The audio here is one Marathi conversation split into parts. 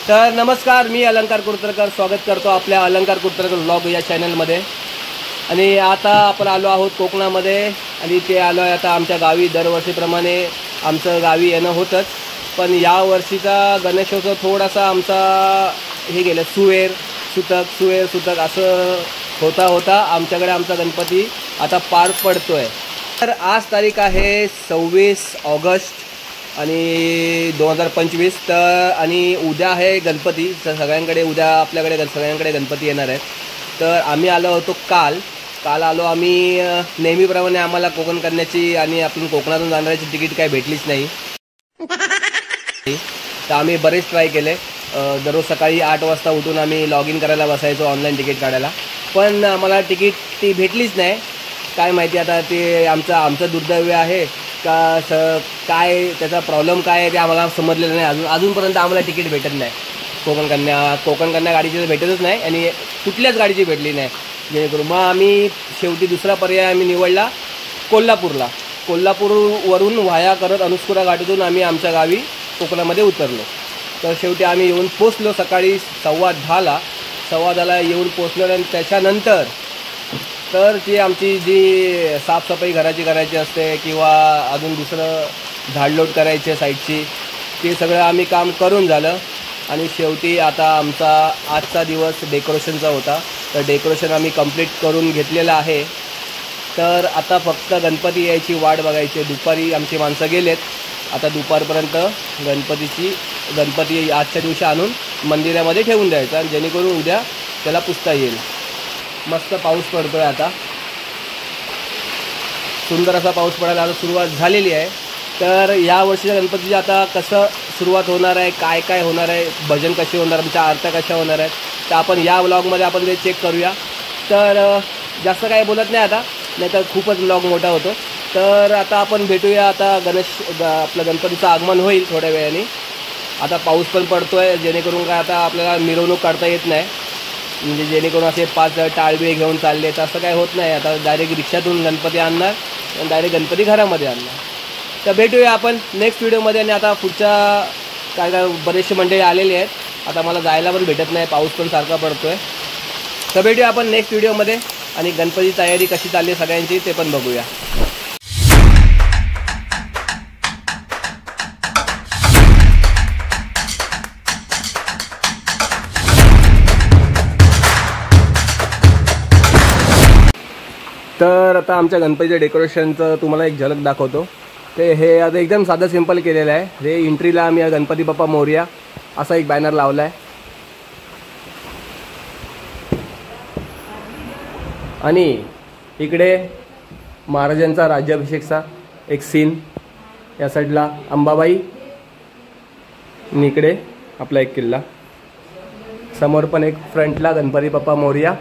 तर नमस्कार, मी अलंकार कुर्तरकर स्वागत करतो आपल्या अलंकार कुर्तरकर व्लॉग या चॅनलमध्ये। आणि आता आपण आलो आहोत कोकणामध्ये आणि ते आलो आहे आता आमच्या गावी। दरवर्षीप्रमाणे आमचं गावी येणं होतंच, पण या वर्षीचा गणेशोत्सव थोडासा आमचा हे गेलं सुवेर सुतक असं होता आमच्याकडे आमचा गणपती आता पार पडतोय। तर आज तारीख आहे 26 ऑगस्ट आणि 2025। तर आणि उद्या आहे गणपती। तर सगळ्यांकडे उद्या आपल्याकडे सगळ्यांकडे गणपती येणार आहेत। तर आम्ही आलो होतो काल आलो आम्ही। नेहमीप्रमाणे आम्हाला कोकण करण्याची आणि आपण कोकणातून जाणाऱ्याची तिकीट काय भेटलीच नाही। तर आम्ही बरेच ट्राय केले। दररोज सकाळी 8 वाजता उठून आम्ही लॉग इन करायला बसायचो ऑनलाईन तिकीट काढायला, पण आम्हाला तिकीट ती भेटलीच नाही। काय माहिती आता ते आमचं दुर्दैव आहे का काय त्याचा प्रॉब्लेम काय आहे ते आम्हाला समजलेलं नाही। अजूनपर्यंत आम्हाला तिकीट भेटत नाही। कोकण कन्या गाडीची तर भेटतच नाही आणि कुठल्याच गाडीची भेटली नाही। जेणेकरून मग आम्ही शेवटी दुसरा पर्याय आम्ही निवडला कोल्हापूरवरून व्हाया करत अनुस्कुरा घाटातून आम्ही आमच्या गावी कोकणामध्ये उतरलो। तर शेवटी आम्ही येऊन पोचलो सकाळी 10:15ला येऊन पोचलो। आणि त्याच्यानंतर तर ती आमची जी साफसफाई घराची करायची असते किंवा अजून दुसरं झाडलोट करायचे साईडची, ते सगळं आम्ही काम करून झालं। आणि शेवटी आता आमचा आजचा दिवस डेकोरेशनचा होता। तर डेकोरेशन आम्ही कंप्लीट करून घेतलेलं आहे। तर आता फक्त गणपती यायची वाट बघायची। दुपारी आमची माणसं गेलेत, आता दुपारपर्यंत गणपती आजच्या दिवशी आणून मंदिरामध्ये ठेवून द्यायचा, जेणेकरून उद्या त्याला पुजता येईल। मस्त पाऊस पडतोय आता, सुंदर असा पाऊस पडायला आता सुरुवात झालेली आहे। तर या वर्षीच्या गणपतीची आता कसं सुरुवात होणार आहे, काय होणार आहे, भजन कसे होणार, आमच्या आरत्या कशा होणार आहेत, तर आपण या व्लॉगमध्ये आपण ते चेक करूया। तर जास्त काही बोलत नाही आता, नाही तर खूपच व्लॉग मोठा होतो। तर आता आपण भेटूया। आता आपलं गणपतीचं आगमन होईल थोड्या वेळाने। आता पाऊस पण पडतोय, जेणेकरून काय आता आपल्याला मिरवणूक काढता येत नाही, म्हणजे जेणेकरून असे 5 टाळबे घेऊन चालले तर असं काय होत नाही। आता डायरेक्ट रिक्षातून गणपती आणणार आणि डायरेक्ट गणपती घरामध्ये आणणार। तर भेटूया आपण नेक्स्ट व्हिडिओमध्ये। आणि आता पुढच्या काय बरेचसे मंडळी आलेले आहेत, आता मला जायला पण भेटत नाही, पाऊस पण सारखा पडतोय। तर भेटूया आपण नेक्स्ट व्हिडिओमध्ये आणि गणपतीची तयारी कशी चालली सगळ्यांची ते पण बघूया। तर आता आमच्या गणपतीच्या डेकोरेशनचं तुम्हाला एक झलक दाखवतो। ते हे आता एकदम साधं सिंपल केलेलं आहे। हे एंट्रीला आम्ही गणपती बाप्पा मोरया असा एक बॅनर लावला आहे आणि इकडे महाराजांचा राज्याभिषेकचा एक सीन, या साईडला अंबाबाई आणि इकडे आपला एक किल्ला, समोर पण एक फ्रंटला गणपती बाप्पा मोरया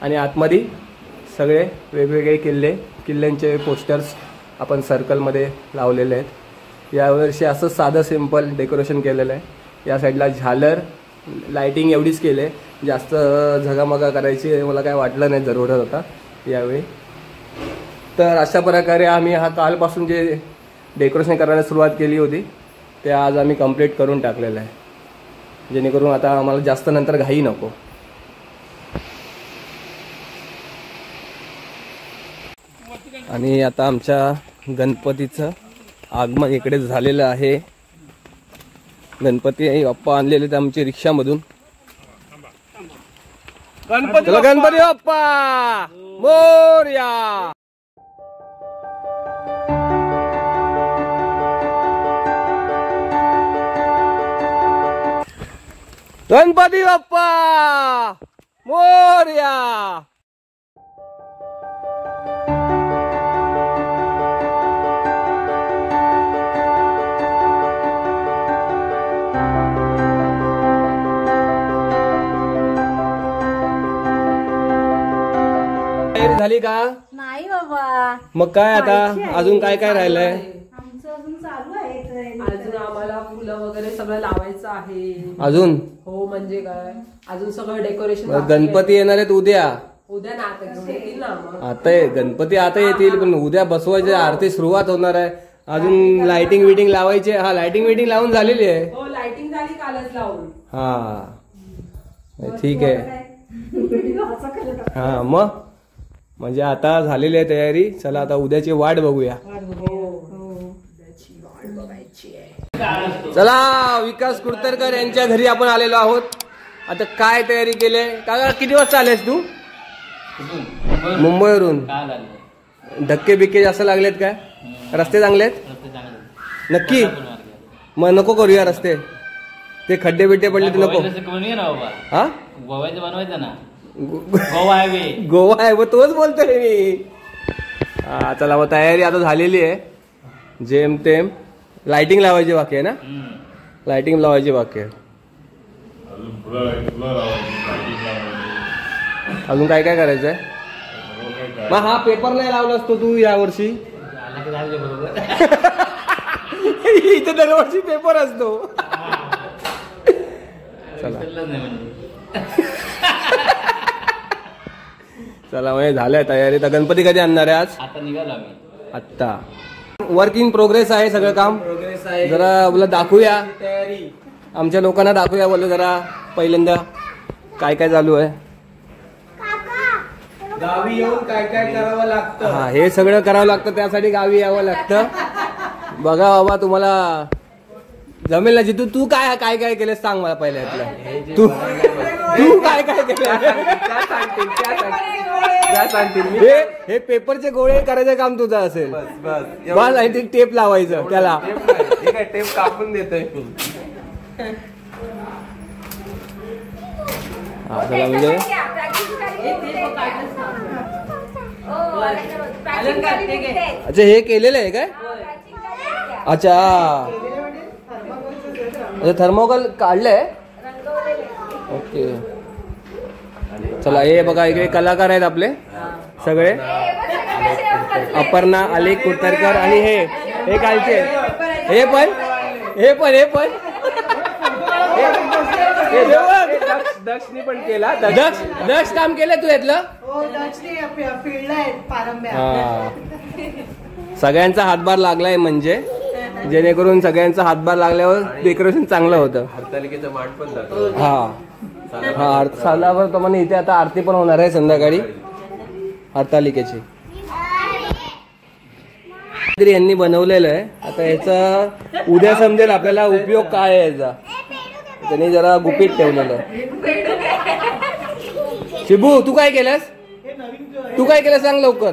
आणि आतमध्ये सगळे वेगवेगळे किल्ल्यांचे पोस्टर्स आपण सर्कलमध्ये लावलेले आहेत। यावर्षी असं साधं सिंपल डेकोरेशन केलेलं आहे। या साईडला झालर लाईटिंग एवढीच केले, जास्त झगामगा करायची मला काय वाटलं नाही जरूरत होता यावेळी। तर अशा प्रकारे आम्ही कालपासून जे डेकोरेशन करायला सुरुवात केली होती ते आज आम्ही कंप्लीट करून टाकलेलं आहे, जेणेकरून आता आम्हाला जास्त नंतर घाई नको। आणि आता आमच्या गणपतीचं आगमन इकडे झालेलं आहे। गणपती बाप्पा आणलेले ते आमच्या रिक्षामधून। गणपती बाप्पा मोरया। गणपती बाप्पा मोरया। झाली का? नाही बाबा। मग काय आता अजून काय राहिलंय? आमचं अजून चालू आहे। अजून आम्हाला फुलं वगैरे सगळं लावायचं आहे अजून। हो म्हणजे काय अजून सगळं डेकोरेशन। गणपती येणार आहेत उद्या ना, आता घेऊन येतील ना। आता गणपती आता येतील, पण उद्या बसवायचे, आरती सुरुवात होणार आहे। अजून लाइटिंग लावायची। हा लाइटिंग लावून झालेली आहे। हो लाइटिंग झाली कालच लावून। हा ठीक आहे. हा मग म्हणजे आता झालेली आहे तयारी. चला आता उद्याची वाट बघूया. चला विकास कुडतरकर यांच्या घरी आपण आलेलो आहोत. आता काय तयारी केली का? किती वाजता आलेस तू? मुंबईवरून. धक्के बिक्के जास्त लागलेत काय? रस्ते चांगलेत नक्की? मग नको करूया रस्ते. ते खड्डे बिड्डे पडले ते नको. हा गोव्याचं बनवायचं ना. गोवा आहे मग तोच बोलतोय मी. हा चला मग तयारी आता झालेली आहे. जेम तेम लाइटिंग लावायची बाकी आहे ना. लाइटिंग लावायची बाकी आहे. अजून काय काय करायचंय? मग हा पेपर नाही लावला असतो तू यावर्षी? इथे दरवर्षी पेपर असतो. चला चला म्हणजे झालंय तयारी. तर गणपती कधी आणणार आहे? आज आता निघालो आम्ही. आत्ता वर्क इन प्रोग्रेस आहे सगळं काम. जरा बोला दाखवूया तयारी आमच्या लोकांना दाखवूया. बोललो जरा पहिल्यांदा काय काय चालू आहे. गावी येऊन काय काय करावं लागतं. हा हे सगळं करावं लागतं. त्यासाठी गावी यावं लागतं. बघा बाबा तुम्हाला जमेल ना. जितू तू काय काय काय केलं सांग मला पहिल्या. तू काय काय केलं हे पेपरचे गोळे करायचं काम तुझं असेल. बस आणि ते टेप लावायचं त्याला. टेप कापून देतोय म्हणजे. अच्छा हे केलेलं आहे काय? अच्छा थर्मोकॉल काढलंय. ओके चला हे बघा इकडे कलाकार आहेत आपले सगळे. अपर्णा आले कुडतरकर आणि हे कालचे हे पण दक्षनी पण केला. दक्ष काम केलं तू यातलं. सगळ्यांचा हातभार लागलाय म्हणजे जेणेकरून सगळ्यांचा हातभार लागल्यावर डेकोरेशन चांगलं होतं. हरतालिकेचं मांड पण हा सालावर म्हणे इथे आता आरती पण होणार आहे संध्याकाळी हरतालिकेची. यांनी बनवलेलं आहे. आता याचा उद्या समजेल आपल्याला उपयोग काय आहे याचा. त्यांनी जरा गुपित ठेवलेलं आहे. शिबू तू काय केलंस? सांग लवकर.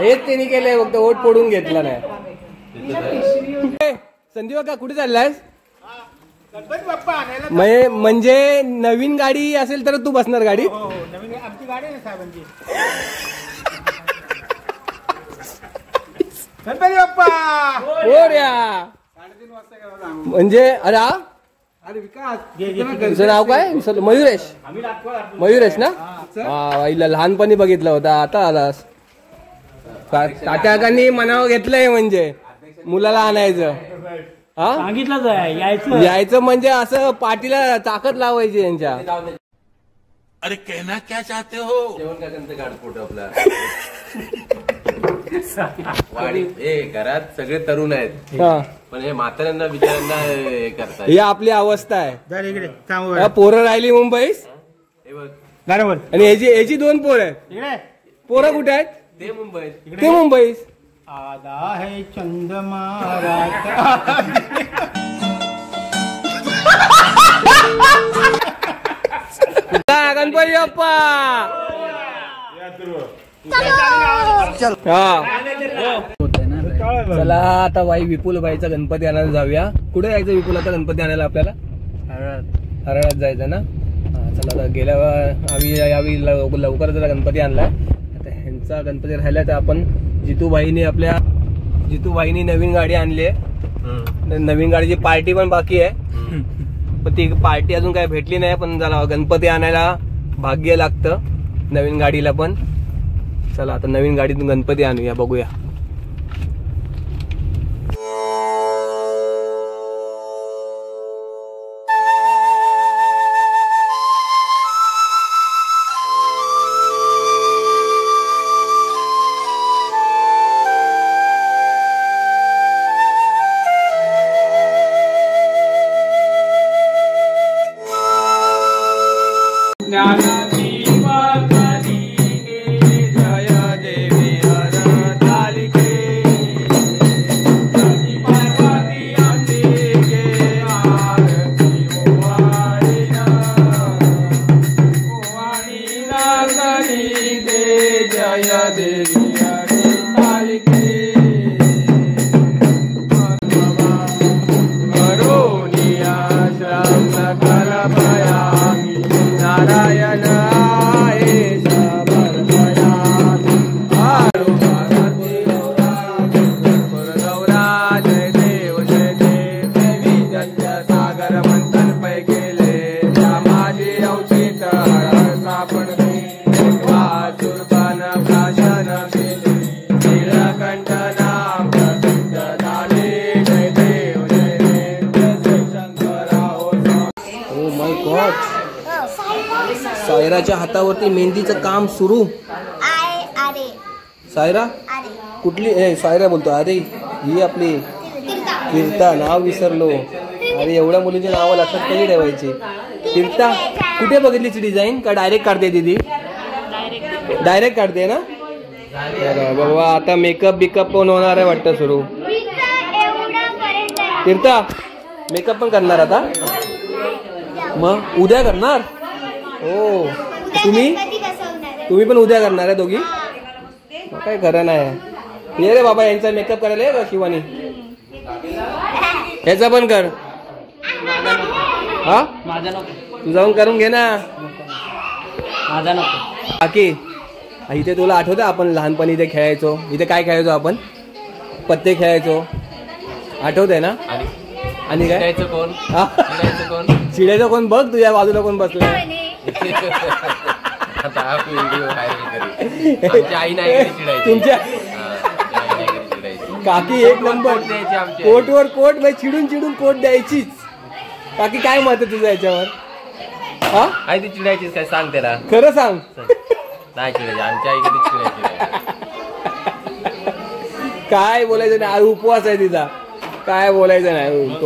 हेच त्यांनी केलंय फक्त ओट पडून घेतला नाही. संदीप का कुठे चाललायस? म्हणजे नवीन गाडी असेल तर तू बसणार गाडीत? आमची गाडी आहे साहेबांची. गणपती बाप्पा म्हणजे अरे विकास तुझं नाव काय? मयुरेश ना. आईला लहानपणी बघितलं होता आता आलास. तात्याकांनी मनावर घेतलंय म्हणजे मुलाला आणायचं. हा सांगितलं यायचं म्हणजे असं पाठीला ताकद लावायची यांच्या. अरे कहना क्या चाहते हो? जेवण काय त्यांचं काढ फोटो आपला. घरात सगळे तरुण आहेत पण हे म्हाताऱ्यांना बिचाऱ्यांना हे करतात. ही आपली अवस्था आहे. पोरं राहिली मुंबईस आणि याची 2 पोरं आहेत. पोरं कुठे आहेत? ते मुंबईस. आधा है चंद्रमा गणपती बाप्पा. चला आता बाई विपुल बाईचा गणपती आणायला जाऊया. कुठे जायचं विपुल आता गणपती आणायला आपल्याला? हरळात जायचं ना. चला आता गेल्या यावी लवकर जरा गणपती आणलाय. आता ह्यांचा गणपती राहिला तर आपण जितूबाईनी नवीन गाडी आणली आहे. नवीन गाडीची पार्टी पण बाकी आहे पण ती पार्टी अजून काय भेटली नाही. पण चला गणपती आणायला भाग्य लागतं नवीन गाडीला पण. चला आता नवीन गाडीतून गणपती आणूया बघूया. हरी दे जय देवी हरी कालिके करुणिया श्रम सकल भयामी नारायण आहे सबर भयामी आरो भारती गौरा जय देव देवी जन्य सागर मंथन पै केले त्या माझी औचित हळ सापडले वासुरपण भाषण केले नीलकंठ नाम प्रसिद्ध झाले जय देव जय शंकराओ. ओ माय गॉड, सायराच्या हातावरती मेहंदीचं काम सुरू. सायरा कुठली? सायरा बोलतो. अरे ही आपली कीर्ता, नाव विसरलो. अरे एवढ्या मुलींची नावं लक्षात कधी ठेवायची? कीर्ता कुठे बघितलीची डिझाईन का डायरेक्ट काढते दीदी? डायरेक्ट काढते ना. बाबा आता मेकअप बिकअप पण होणार आहे वाटतं सुरू. कीर्ता मेकअप पण करणार आता? मग उद्या करणार? हो. तुम्ही पण उद्या करणार आहे दोघी? काय खरं नाही. ये रे बाबा यांचा मेकअप करायला ये का शिवानी? ह्याचा पण कर. हा तू जाऊन करून घे ना. माझा नको. बाकी इथे तुला आठवतं आपण लहानपणी इथे खेळायचो? इथे काय खेळायचो आपण? पत्ते खेळायचो. आठवतंय ना? आणि काय कोण? चिडायचं कोण? बघ तुझ्या बाजूला कोण बसलं. तुमच्या काकी एक नंबर. कोटवर कोट बाई, चिडून चिडून कोट द्यायचीच. काकी काय मत आहे तुझं याच्यावर? हा आई ती चिडायचीच काय? सांग त्याला खरं सांग. नाही चिडायची आमच्या आई कधी चिडायची. काय बोलायचं नाही, उपवास आहे तिचा. काय बोलायचं नाही.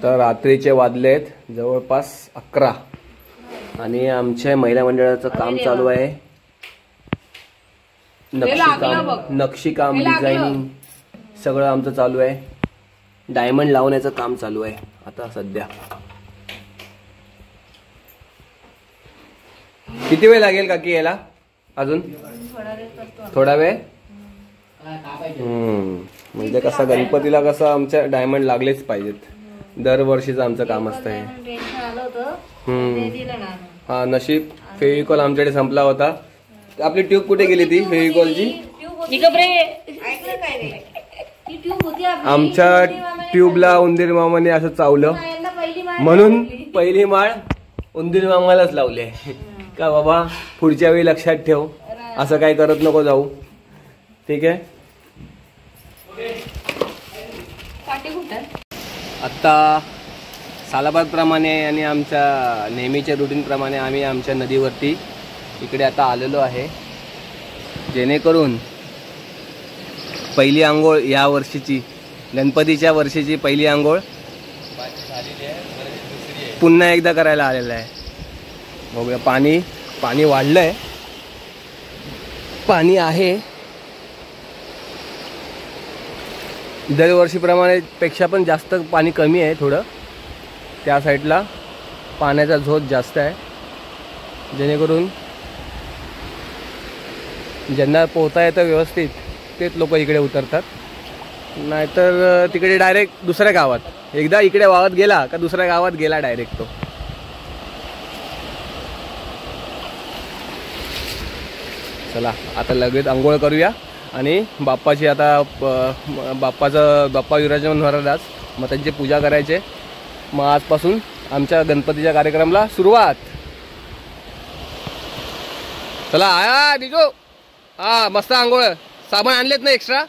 तर रात्रीचे वाजलेत जवळपास 11 आणि आमच्या महिला मंडळाचं काम चालू आहे. नक्षीकाम डिझायनिंग सगळं आमचं चालू आहे. डायमंड लावण्याचं काम चालू आहे आता सध्या. किती वेळ लागेल काकी याला? अजून थोडा वेळ. म्हणजे कसं गणपतीला कसं आमच्या डायमंड लागलेच पाहिजेत. दरवर्षीचं आमचं काम असतं हे. हा नशीब फेविकॉल आमच्याकडे संपला होता. आपली ट्यूब कुठे गेली ती फेविकॉलची? आमच्या ट्यूबला उंदीर मामाने असं चावलं म्हणून पहिली माळ उंदीर मामालाच लावले का बाबा पुढच्या वेळी लक्षात ठेव, असं काय करत नको जाऊ. ठीक आहे. आत्ता सालाबाद प्रमाणे आणि आमच्या नेहमीच्या रुटीन प्रमाणे आम्ही आमच्या नदीवरती इकडे आता आलेलो आहे, जेणेकरून पहिली आंघोळ या वर्षीची गणपतीच्या वर्षीची पहिली आंघोळ पुन्हा एकदा करायला आलेला आहे. बघूया. पाणी वाढलंय, पाणी आहे दरवर्षीप्रमाणे पेक्षा पण जास्त पाणी कमी आहे. थोडं त्या साईडला पाण्याचा झोत जास्त आहे, जेणेकरून ज्यांना पोहता येतं व्यवस्थित तेच लोक इकडे उतरतात, नाहीतर तिकडे डायरेक्ट दुसऱ्या गावात. एकदा इकडे वावत गेला का दुसऱ्या गावात गेला डायरेक्ट तो. चला आता लगेच आंघोळ करूया आणि बाप्पाची आता बाप्पा विराजमान होणार आज, मग त्यांची पूजा करायचे. मग आजपासून आमच्या गणपतीच्या कार्यक्रमाला सुरुवात. चला आया दिजो. हा मस्त आंघोळ. साबण आणलेत ना एक्स्ट्रा?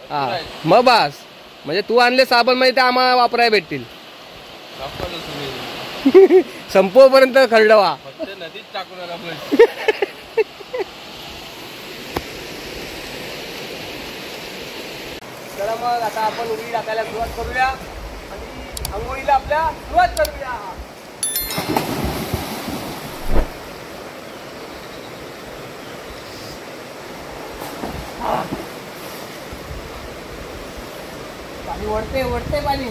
हा मग बास. म्हणजे तू आणले साबण म्हणजे ते आम्हाला वापरायला भेटतील. संपोपर्यंत खरडवा. नदीत टाकून चला मग आता आपण उडी टाकायला सुरुवात करूया आणि आंघोळीला आपल्या सुरुवात करूया. पाणी वळते पाणी.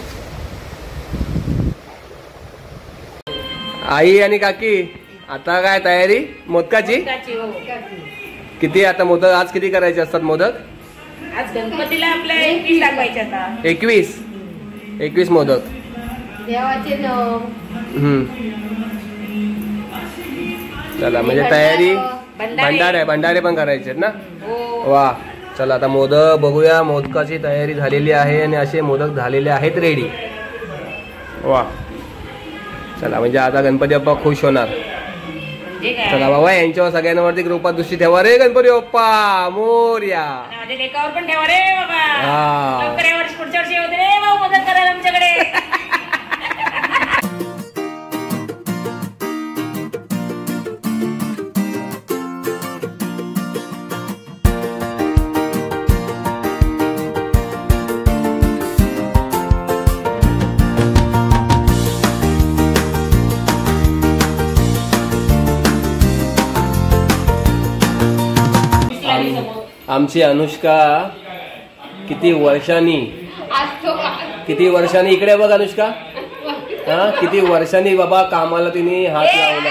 आई आणि काकी आता काय तयारी मोदकाची? किती आता मोदक आज किती करायचे असतात मोदक? आज गणपतीला आपल्या 21 दाखवायचे आता. 21 मोदक. देवाचे 9. चला म्हणजे तयारी. भंडारे पण करायचे ना? वा. चला आता मोदक बघूया. मोदकाची तयारी झालेली आहे आणि असे मोदक झालेले आहेत रेडी. वा. चला म्हणजे आता गणपती बाप्पा खुश होणार. चला बाबा यांच्यावर सगळ्यांवरती कृपा दृष्टी ठेवा रे गणपती बाप्पा मोरया. लेकावर पण ठेवा रे बाबा. हा. पुढच्या वर्षी होते रे भाऊ मदत करायला आमच्याकडे. आमची अनुष्का किती वर्षांनी इकडे बघ अनुष्का. हा किती वर्षांनी बाबा कामाला तिने हात लावला.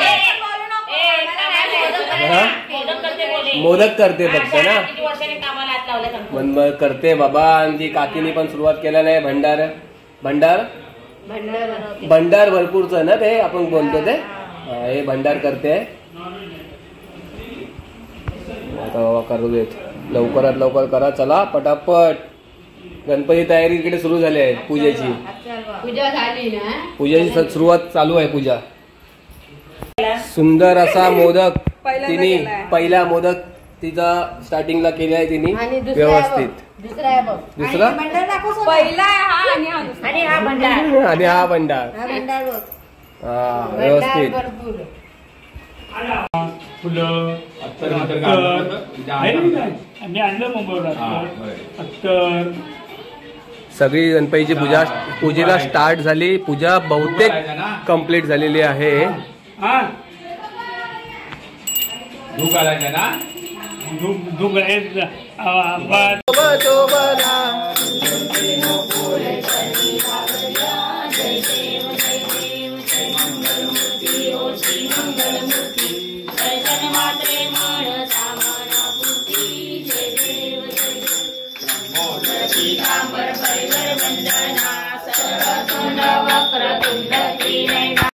मोदक करते फक्त ना. करते बाबा. आणि ती काकीने पण सुरुवात केला नाही. भंडार भरपूरच ना ते आपण बोलतो ते. हे भंडार करते. आता बाबा करू देत. लवकरात लवकर करा. चला पटापट. गणपती तयारी इकडे सुरू झाली आहे. पूजेची सुरुवात चालू आहे. पूजा. सुंदर असा मोदक तिने पहिला मोदक तिचा स्टार्टिंगला केला आहे तिने व्यवस्थित. दुसरा पहिला आणि हा भंडार. हा व्यवस्थित. फुलं मी आणलं मुंबईला. अत्तर सगळी गणपतीची पूजेला स्टार्ट झाली. पूजा बहुतेक कंप्लीट झालेली आहे. धूप घालायचा ना. धूप परिवर वंदना.